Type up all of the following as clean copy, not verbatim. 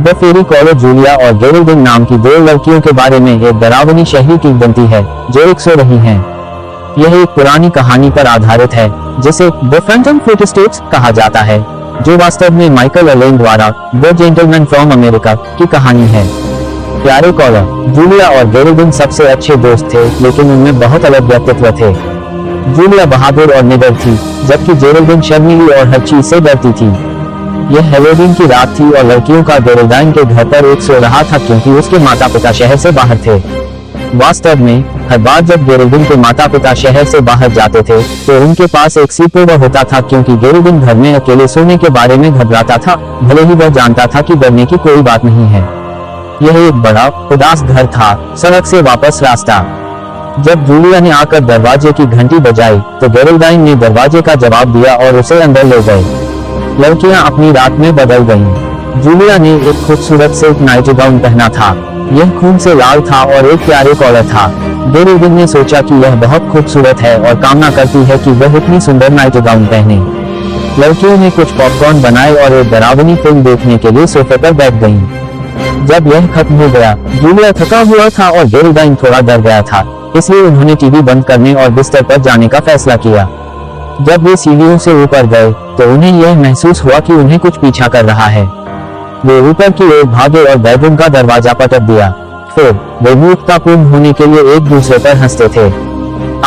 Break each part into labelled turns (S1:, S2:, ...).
S1: The fairy collar Julia और गेरेल्डिन नाम की दो लड़कियों के बारे में एक डरावनी शहरी किंवदंती है जो एक सो रही हैं। यह एक पुरानी कहानी पर आधारित है जिसे द फैंटम फुटस्टेप्स कहा जाता है, जो वास्तव में माइकल अलेन द्वारा द जेंटलमैन फ्रॉम अमेरिका की कहानी है। प्यारे कॉलर, जूलिया और गेरेल्डिन सबसे अच्छे दोस्त थे, लेकिन उनमें बहुत अलग व्यक्तित्व थे। जूलिया बहादुर और निडर थी, जबकि गेरेल्डिन शर्मीली और हर चीज से डरती थी। यह हैलोवीन की रात थी और लड़कियों का गेरेल्डाइन के घर पर एक सो रहा था क्योंकि उसके माता पिता शहर से बाहर थे। वास्तव में हर बार जब गेरेल्डिन के माता पिता शहर से बाहर जाते थे तो उनके पास एक स्लीपओवर होता था, क्योंकि गेरेल्डिन घर में अकेले सोने के बारे में घबराता था, भले ही वह जानता था कि डरने की कोई बात नहीं है। यह एक बड़ा उदास घर था, सड़क से वापस रास्ता। जब जूलिया ने आकर दरवाजे की घंटी बजाई तो गेरेल्डाइन ने दरवाजे का जवाब दिया और उसे अंदर ले गए। लड़कियां अपनी रात में बदल गईं। जूलिया ने एक खूबसूरत सिल्क नाइट गाउन पहना था, यह खून से लाल था और एक प्यारे कॉलर था। गेरेल्डिन ने सोचा कि यह बहुत खूबसूरत है और कामना करती है कि वह इतनी सुंदर नाइट गाउन पहने। लड़कियों ने कुछ पॉपकॉर्न बनाए और एक डरावनी फिल्म देखने के लिए सोफे पर बैठ गईं। जब यह खत्म हो गया, जूलिया थका हुआ था और गेरेल्डाइन थोड़ा डर गया था, इसलिए उन्होंने टीवी बंद करने और बिस्तर पर जाने का फैसला किया। जब वे सीढ़ियों से ऊपर गए तो उन्हें यह महसूस हुआ कि उन्हें कुछ पीछा कर रहा है। वे ऊपर की ओर भागे और बेडरूम का दरवाजा पटक दिया। फिर वे मूर्खतापूर्ण होने के लिए एक दूसरे पर हंसते थे।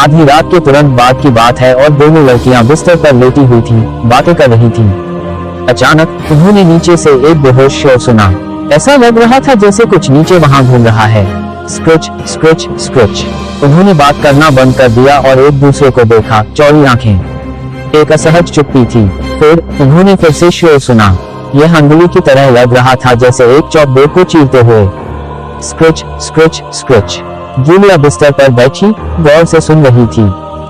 S1: आधी रात के तुरंत बाद की बात है और दोनों लड़कियां बिस्तर पर लेटी हुई थीं, बातें कर रही थीं। अचानक उन्होंने नीचे से एक बेहोश शोर सुना। ऐसा लग रहा था जैसे कुछ नीचे वहां घूम रहा है। Scratch scratch scratch. उन्होंने बात करना बंद कर दिया और एक दूसरे को देखा, चौड़ी आंखें। एक असहज चुप्पी थी। फिर उन्होंने फिर से शोर सुना। यह अंगुली की तरह लग रहा था, जैसे एक चॉकबोर्ड को चीरते हुए। Scratch scratch scratch. जूलिया बिस्तर पर बैठी गौर से सुन रही थी।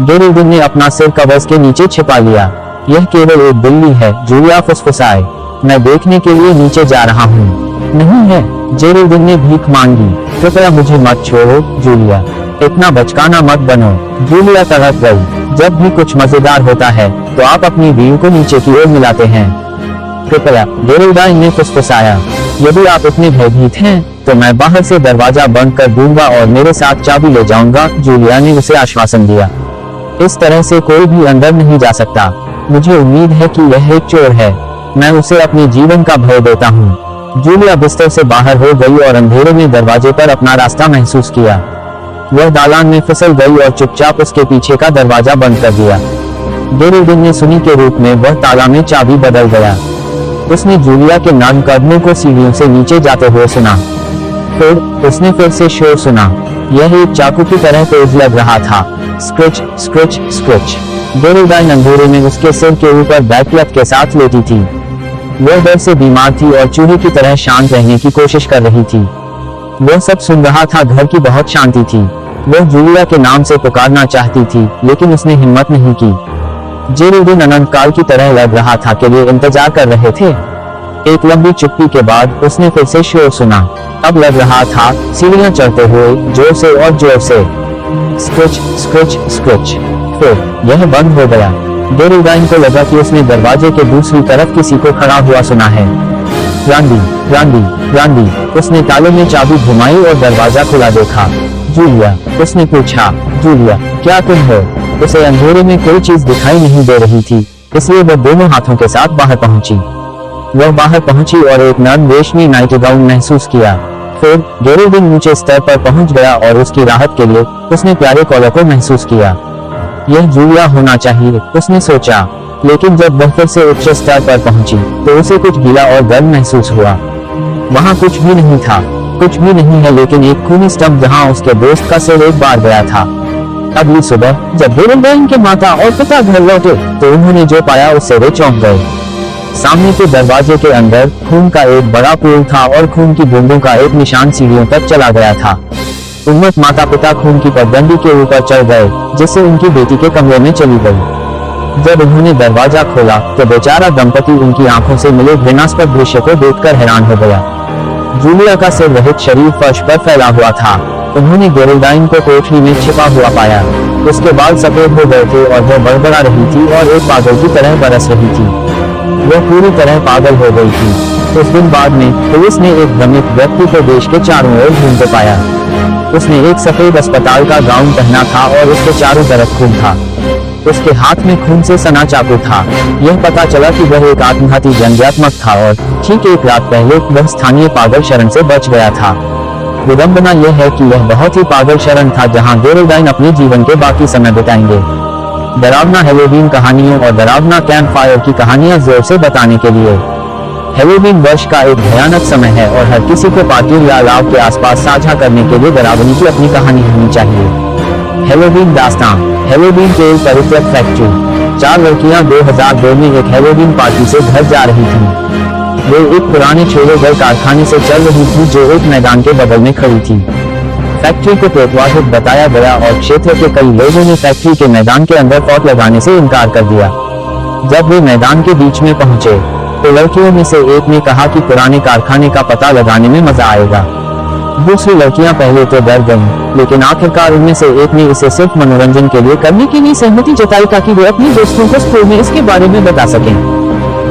S1: गेरेल्डिन ने अपना सिर कवर्स के नीचे छिपा लिया। यह केवल एक बिल्ली है, जूलिया फुसफुसाए। मैं देखने के लिए नीचे जा रहा हूँ। नहीं है, गेरेल्डिन ने भीख मांगी। कृपया मुझे मत छोड़ो जूलिया, इतना बचकाना मत बनो। जूलिया तड़प गई। जब भी कुछ मजेदार होता है तो आप अपनी रीढ़ को नीचे की ओर मिलाते हैं। कृपया, गेरेल्डाइन ने फुसफुसाया। यदि आप इतने भयभीत हैं तो मैं बाहर से दरवाजा बंद कर दूंगा और मेरे साथ चाबी ले जाऊंगा, जूलिया ने उसे आश्वासन दिया। इस तरह से कोई भी अंदर नहीं जा सकता। मुझे उम्मीद है कि यह एक चोर है। मैं उसे अपने जीवन का भय देता हूँ। जूलिया बिस्तर से बाहर हो गई और अंधेरे में दरवाजे पर अपना रास्ता महसूस किया। वह दालान में फिसल गई और चुपचाप उसके पीछे का दरवाजा बंद कर दिया। गेरेल्डिन ने सुनी के रूप में वह ताला में चाबी बदल गया। उसने जूलिया के नर्म कदमों को सीढ़ियों से नीचे जाते हुए सुना। फिर उसने फिर से शोर सुना। यह एक चाकू की तरह तेज लग रहा था। Scratch scratch scratch. गेरेल्डाइन अंधेरे में उसके सिर के ऊपर बैकलैप के साथ लेटी थी। वह डर से बीमार थी और चूहे की तरह शांत रहने की कोशिश कर रही थी। वह सब सुन रहा था। घर की बहुत शांति थी। वह जूलिया के नाम से पुकारना चाहती थी, लेकिन उसने हिम्मत नहीं की। गेरेल्डिन अनंत काल की तरह लग रहा था कि वे इंतजार कर रहे थे। एक लंबी चुप्पी के बाद उसने फिर से शोर सुना। अब लग रहा था सीढ़ियां चढ़ते हुए, जोर से और जोर से। Scratch scratch scratch. फिर यह बंद हो गया। गेरेल्डाइन को लगा कि उसने दरवाजे के दूसरी तरफ किसी को खड़ा हुआ सुना है। रांडी रांडी रांडी। उसने ताले में चाबी घुमाई और दरवाजा खुला देखा। जूलिया, उसने पूछा। जूलिया, क्या तुम हो? उसे अंधेरे में कोई चीज दिखाई नहीं दे रही थी, इसलिए वह दोनों हाथों के साथ बाहर पहुंची। वह बाहर पहुंची और एक नर्म रेशमी नाइट गाउन महसूस किया। फिर गेरेल्डिन ऊंचे स्तर पर पहुंच गया और उसकी राहत के लिए उसने प्यारे कॉलर को महसूस किया। यह जूलिया होना चाहिए, उसने सोचा। लेकिन जब वह फिर से उच्च स्तर पर पहुंची तो उसे कुछ गीला और गर्म महसूस हुआ। वहां कुछ भी नहीं था। कुछ भी नहीं है, लेकिन एक खूनी स्टंप जहां उसके दोस्त का सिर एक बार गया था। अगली सुबह जब गेरेल्डाइन के माता और पिता घर लौटे तो उन्होंने जो पाया उससे वे चौंक गए। सामने के दरवाजे के अंदर खून का एक बड़ा पूल था और खून की बूंदों का एक निशान सीढ़ियों तक चला गया था। उन्मत्त माता पिता खून की पगडंडी के ऊपर चढ़ गए, जिससे उनकी बेटी के कमरे में चली गई। जब उन्होंने दरवाजा खोला तो बेचारा दंपति उनकी आंखों से मिले घृणास्पद दृश्य को देखकर हैरान हो गया। जूलिया का सिर रहित शरीर फर्श पर फैला हुआ था। उन्होंने गेरेल्डाइन को कोठरी में छिपा हुआ पाया। उसके बाल सफेद हो गए थे और वह बड़बड़ा रही थी और एक पागल की तरह बरस रही थी। वह पूरी तरह पागल हो गई थी। उस दिन बाद में पुलिस ने एक भ्रमित व्यक्ति को देश के चारों ओर ढूंढते पाया। उसने एक सफेद अस्पताल का गाउन पहना था और उसके चारों तरफ खून था। उसके हाथ में खून से सना चाकू था। यह पता चला कि वह एक आत्मघाती व्यंग्यात्मक था और ठीक एक रात पहले वह स्थानीय पागल शरण से बच गया था। विडंबना यह है कि यह बहुत ही पागल शरण था जहां गेरेल्डाइन अपने जीवन के बाकी समय बिताएंगे। डरावना हैलोवीन कहानियों और डरावना कैंप फायर की कहानियां जोर से बताने के लिए। हैलोवीन वर्ष का एक भयानक समय है और हर किसी को पार्टी या अलाव के आसपास साझा करने के लिए डरावनी की अपनी कहानी होनी चाहिए। हैलोवीन दास्तां। हैलोवीन तेल परित्यक्त फैक्ट्री। 4 लड़कियां 2002 में एक हैलोवीन पार्टी से घर जा रही थीं। वे एक पुराने छोड़े गए कारखाने से चल रही थी जो एक मैदान के बगल में खड़ी थी। फैक्ट्री को प्रेतवाहित बताया गया और क्षेत्र के कई लोगों ने फैक्ट्री के मैदान के अंदर पॉट लगाने से इनकार कर दिया। जब वे मैदान के बीच में पहुंचे तो लड़कियों में से एक ने कहा कि पुराने कारखाने का पता लगाने में मजा आएगा। दूसरी लड़कियां पहले तो डर गईं, लेकिन आखिरकार उनमें से एक ने इसे सिर्फ मनोरंजन के लिए करने के लिए सहमति जताई ताकि वे अपने दोस्तों को स्कूल में इसके बारे में बता सकें।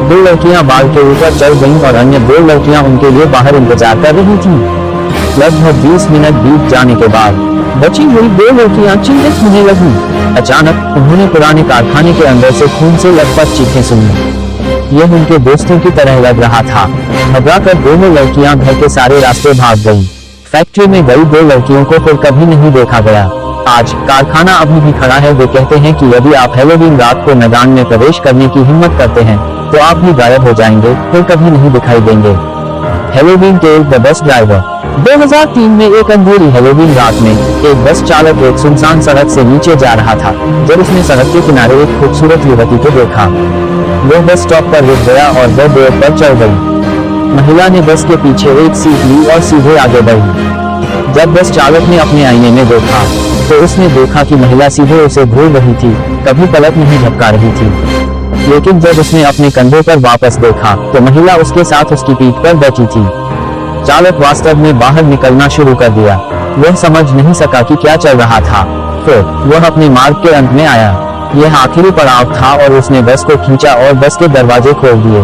S1: 2 लड़कियां बाल के ऊपर चढ़ गईं और अन्य 2 लड़कियां उनके लिए बाहर इंतजार कर रही थीं। लगभग 20 मिनट बीत जाने के बाद बची हुई 2 लड़कियां चिंतित होने लगीं। अचानक उन्होंने पुराने कारखाने के अंदर से खून से लथपथ चीखें सुनी। यह उनके दोस्तों की तरह लग रहा था। घबराकर दोनों लड़कियां घर के सारे रास्ते भाग गईं। फैक्ट्री में गई 2 लड़कियों को फिर कभी नहीं देखा गया। आज कारखाना अभी भी खड़ा है। वे कहते हैं कि यदि आप हैलोवीन रात को मैदान में प्रवेश करने की हिम्मत करते हैं तो आप भी गायब हो जाएंगे, फिर कभी नहीं दिखाई देंगे। Halloween tale the bus driver. 2003 में एक अंधेरी हैलोवीन रात में एक बस चालक एक सुनसान सड़क से नीचे जा रहा था जब उसने सड़क के किनारे एक खूबसूरत युवती को देखा। वह बस स्टॉप पर रुक गया और वह बोर्ड पर चढ़ गई। महिला ने बस के पीछे एक सीट ली और सीधे आगे बढ़ी। जब बस चालक ने अपने आईने में देखा तो उसने देखा कि महिला सीधे उसे घूर रही थी, कभी पलक नहीं झपका रही थी। लेकिन जब उसने अपने कंधे पर वापस देखा तो महिला उसके साथ उसकी पीठ पर बैठी थी। चालक वास्तव में बाहर निकलना शुरू कर दिया। वह समझ नहीं सका कि क्या चल रहा था। फिर वह अपने मार्ग के अंत में आया। यह आखिरी पड़ाव था और उसने बस को खींचा और बस के दरवाजे खोल दिए।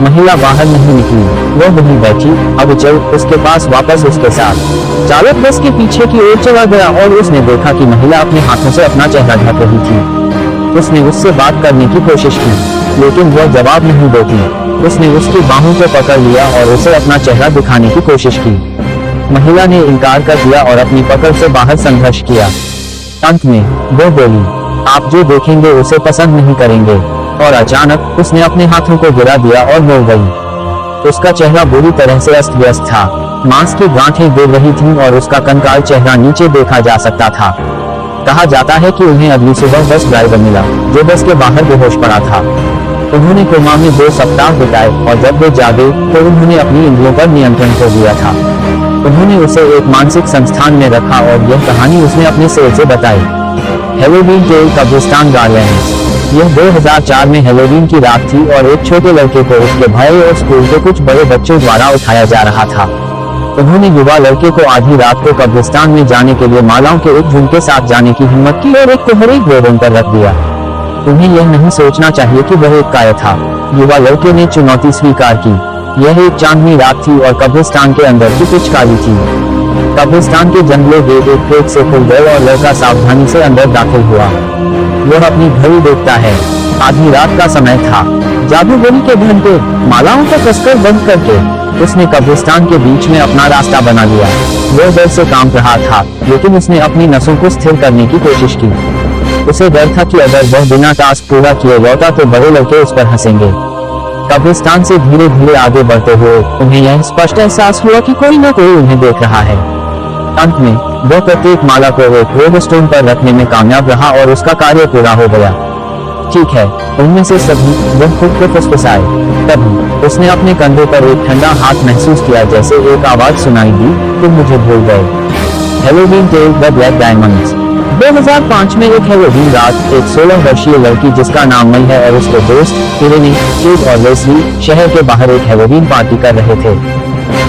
S1: महिला बाहर नहीं निकली, वह वहीं बैठी। अब चल उसके पास वापस उसके साथ। चालक बस के पीछे की ओर चला गया और उसने देखा कि महिला अपने हाथों से अपना चेहरा ढक रही थी। उसने उससे बात करने की कोशिश की, लेकिन वह जवाब नहीं देती। उसने उसकी बाहों को पकड़ लिया और उसे अपना चेहरा दिखाने की कोशिश की। महिला ने इनकार कर दिया और अपनी पकड़ से बाहर संघर्ष किया। अंत में वह बोली, आप जो देखेंगे उसे पसंद नहीं करेंगे। और अचानक उसने अपने हाथों को गिरा दिया और रो गई। उसका चेहरा बुरी तरह से अस्त व्यस्त था। मांस की गांठें गिर रही थीं और उसका कंकाल चेहरा नीचे देखा जा सकता था। कहा जाता है कि उन्हें अगली सुबह बस ड्राइवर मिला जो बस के बाहर बेहोश पड़ा था। उन्होंने कोमा में 2 सप्ताह बिताए और जब वे जागे तो उन्होंने अपनी इंद्रियों पर नियंत्रण खो दिया था। उन्होंने उसे एक मानसिक संस्थान में रखा और यह कहानी उसने अपने सेल से बताई। हैलोवीन टेल कब्रिस्तान गार्डन्स। यह 2004 में हैलोवीन की रात थी और एक छोटे लड़के को उसके भाई और स्कूल के कुछ बड़े बच्चों द्वारा उठाया जा रहा था। उन्होंने युवा लड़के को आधी रात को कब्रिस्तान में जाने के लिए मालाओं के एक झुंड के साथ जाने की हिम्मत की और एक कोहरे घोड़ों पर रख दिया। उन्हें यह नहीं सोचना चाहिए कि वह एक काय था। युवा लड़के ने चुनौती स्वीकार की। यह एक चांदनी रात थी और कब्रिस्तान के अंदर की पिचकारी थी। कब्रिस्तान के जंगलों गेट एक क्रेक से खुल गए और लड़का सावधानी से अंदर दाखिल हुआ। वह अपनी घड़ी देखता है। आधी रात का समय था। जादूगरी के घंटे मालाओं को कसकर बंद करके उसने कब्रिस्तान के बीच में अपना रास्ता बना लिया। वह डर से कांप रहा था, लेकिन उसने अपनी नसों को स्थिर करने की कोशिश की। उसे डर था कि अगर वह बिना टास्क पूरा किए लौटा तो बड़े लड़के उस पर हंसेंगे। कब्रिस्तान से धीरे धीरे आगे बढ़ते हुए उन्हें यह स्पष्ट एहसास हुआ कि कोई न कोई उन्हें देख रहा है। अंत में वह प्रत्येक माला को एक रोडस्टोन पर रखने में कामयाब रहा और उसका कार्य पूरा हो गया। ठीक है, उनमें से सभी वह खुद को फुसफुसाए। तभी उसने अपने कंधे पर एक ठंडा हाथ महसूस किया, जैसे एक आवाज सुनाई दी, तुम मुझे भूल गए। Halloween tale the black diamonds. 2005 में एक हैलोवीन रात एक 16 वर्षीय लड़की जिसका नाम मई है और उसके दोस्त इरेनी, केट और लेस्ली शहर के बाहर एक हैलोवीन पार्टी कर रहे थे।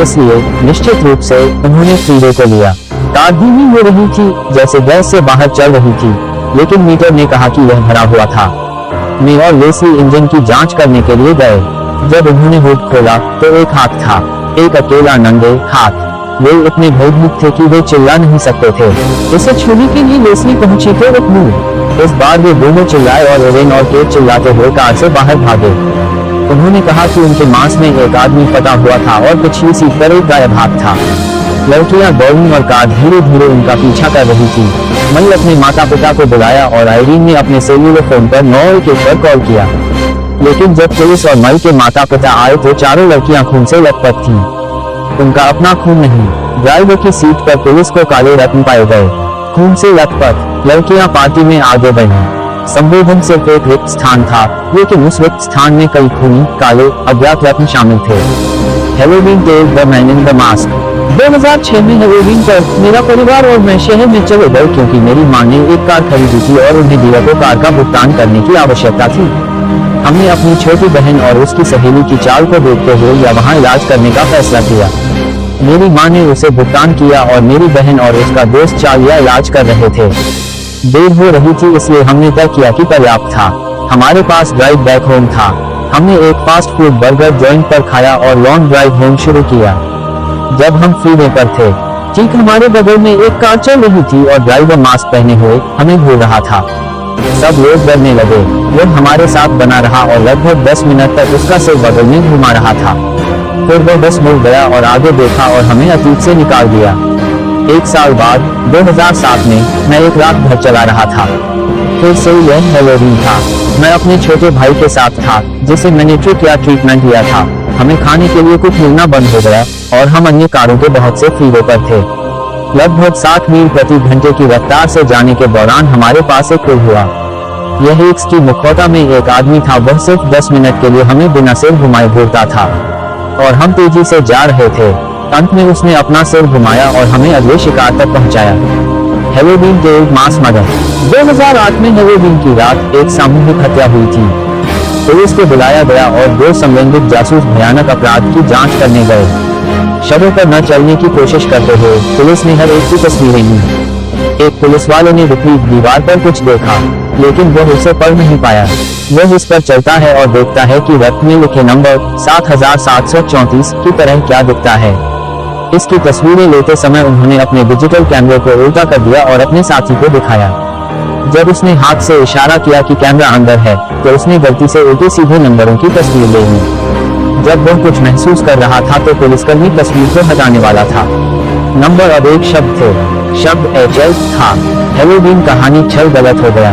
S1: इसलिए निश्चित रूप से उन्होंने फ्रीवे को लिया। कार धीमी हो रही थी, जैसे गैस से बाहर चल रही थी, लेकिन मीटर ने कहा कि यह भरा हुआ था। मे और लेस्ली इंजन की जांच करने के लिए गए। जब उन्होंने हुड खोला तो एक हाथ था, एक अकेला नंगे हाथ। वे इतने भयभीत थे कि वे चिल्ला नहीं सकते थे। उसे छूने के लिए लेस्ली पहुंची तो एक मुंह। इस बार वे दोनों चिल्लाए और एलेन और केट चिल्लाते हुए कार से बाहर भागे। उन्होंने कहा कि उनके मांस में एक आदमी फटा हुआ था और पिछली सीट पर एक गायब हाथ था। लड़कियां दौड़ी और कार धीरे धीरे उनका पीछा कर रही थी। मई अपने माता पिता को बुलाया और आयरीन ने अपने सेल्यूलर फोन पर 911 पर कॉल किया। लेकिन जब पुलिस और मई के माता पिता आए तो चारों लड़कियां खून से लथपथ थीं। उनका अपना खून नहीं। ड्राइवर की सीट पर पुलिस को काले रत्न पाए गए, खून से लथपथ। लड़कियां पार्टी में आगे बढ़ी। संबोधन सिर्फ एक रिक्त स्थान था, लेकिन उस रिक्त स्थान में कई खूनी काले अज्ञात रत्न शामिल थे। Halloween tale the man in the mask. 2006 में हेलोवीन पर मेरा परिवार और मैं शहर में चले गए क्योंकि मेरी मां ने एक कार खरीदी थी और उन्हें डीलर को कार का भुगतान करने की आवश्यकता थी। हमने अपनी छोटी बहन और उसकी सहेली की चाल को देखते हुए या वहां इलाज करने का फैसला किया। मेरी मां ने उसे भुगतान किया और मेरी बहन और उसका दोस्त चाल या इलाज कर रहे थे। देर हो रही थी इसलिए हमने तय किया कि पर्याप्त था। हमारे पास ड्राइव बैक होम था। हमने एक फास्ट फूड बर्गर जॉइंट पर खाया और लॉन्ग ड्राइव होम शुरू किया। जब हम फ्रीवे पर थे, ठीक हमारे बगल में एक कार चल रही थी और ड्राइवर मास्क पहने हुए हमें घूर रहा था। सब लोग डरने लगे। वो हमारे साथ बना रहा और लगभग 10 मिनट तक उसका सिर बगल में घुमा रहा था। फिर वो बस मुड़ गया और आगे देखा और हमें अतीत से निकाल दिया। 1 साल बाद 2007 में मैं एक रात घर चला रहा था। फिर से यह हेलोवीन था। मैं अपने छोटे भाई के साथ था जिसे मैंने ट्रिक या ट्रीटमेंट लिया था। हमें खाने के लिए कुछ मिलना बंद हो गया और हम अन्य कारों के बहुत से फ्रीवे पर थे। लगभग 60 मील प्रति घंटे की रफ्तार से जाने के दौरान हमारे पास एक पुल हुआ। यह एक की मुखौटा में एक आदमी था। वह सिर्फ 10 मिनट के लिए हमें बिना सिर घुमाए घूरता था और हम तेजी से जा रहे थे। अंत में उसने अपना सिर घुमाया और हमें अगले शिकार तक पहुंचाया। हेलोवीन के एक मास मर्डर। 2008 में हेलोवीन की रात एक सामूहिक हत्या हुई थी। पुलिस को बुलाया गया और 2 संबंधित जासूस भयानक अपराध की जांच करने गए। शवों पर न चलने की कोशिश करते हुए पुलिस ने हर एक की तस्वीरें ली। एक पुलिस वाले ने विपरीत दीवार पर कुछ देखा, लेकिन वह उसे पढ़ नहीं पाया। वह इस पर चलता है और देखता है कि रक्त में लिखे नंबर 7734 की तरह क्या दिखता है। इसकी तस्वीरें लेते समय उन्होंने अपने डिजिटल कैमरे को उल्टा कर दिया और अपने साथी को दिखाया। जब उसने हाथ से इशारा किया कि कैमरा अंदर है, तो उसने गलती से उल्टे सीधे नंबरों की तस्वीर ले ली। जब वह कुछ महसूस कर रहा था तो पुलिसकर्मी तस्वीर को हटाने वाला था। नंबर अब एक शब्द थे। शब्द एचएल था। हेलोवीन कहानी छल गलत हो गया।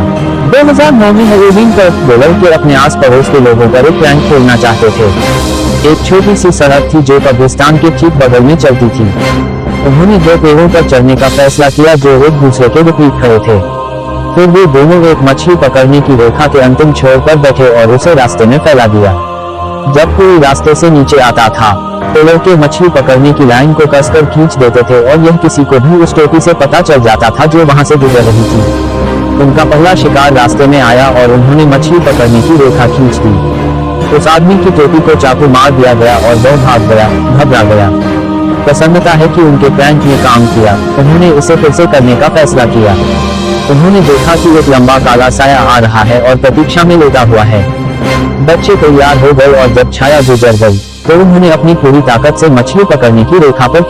S1: 2009 में हेलोवीन पर डॉलर के अपने आस पड़ोस के लोगों पर एक प्रैंक खेलना चाहते थे। एक छोटी सी सड़क थी जो कब्रिस्तान के ठीक बगल में चलती थी। उन्होंने 2 पेड़ों पर चढ़ने का फैसला किया जो एक दूसरे के विपरीत खड़े थे। फिर वे दोनों एक मछली पकड़ने की रेखा के अंतिम छोर पर बैठे और उसे रास्ते में फैला दिया। जब कोई रास्ते से नीचे आता था तो लड़के मछली पकड़ने की लाइन को कसकर खींच देते थे और यह किसी को भी उस टोपी से पता चल जाता था जो वहां से गुजर रही थी। उनका पहला शिकार रास्ते में आया और उन्होंने मछली पकड़ने की रेखा खींच दी। उस आदमी की टोपी को चाकू मार दिया गया और वह भाग गया, घबरा गया। प्रसन्नता है कि उनके प्रैंक ने काम किया। उन्होंने इसे फिर से करने का फैसला किया। उन्होंने देखा कि एक लंबा काला साया आ रहा है और प्रतीक्षा में लेटा हुआ है। बच्चे तैयार हो गए और जब छाया गुजर गई तो उन्होंने अपनी पूरी ताकत से मछली पकड़ने की रेखा पर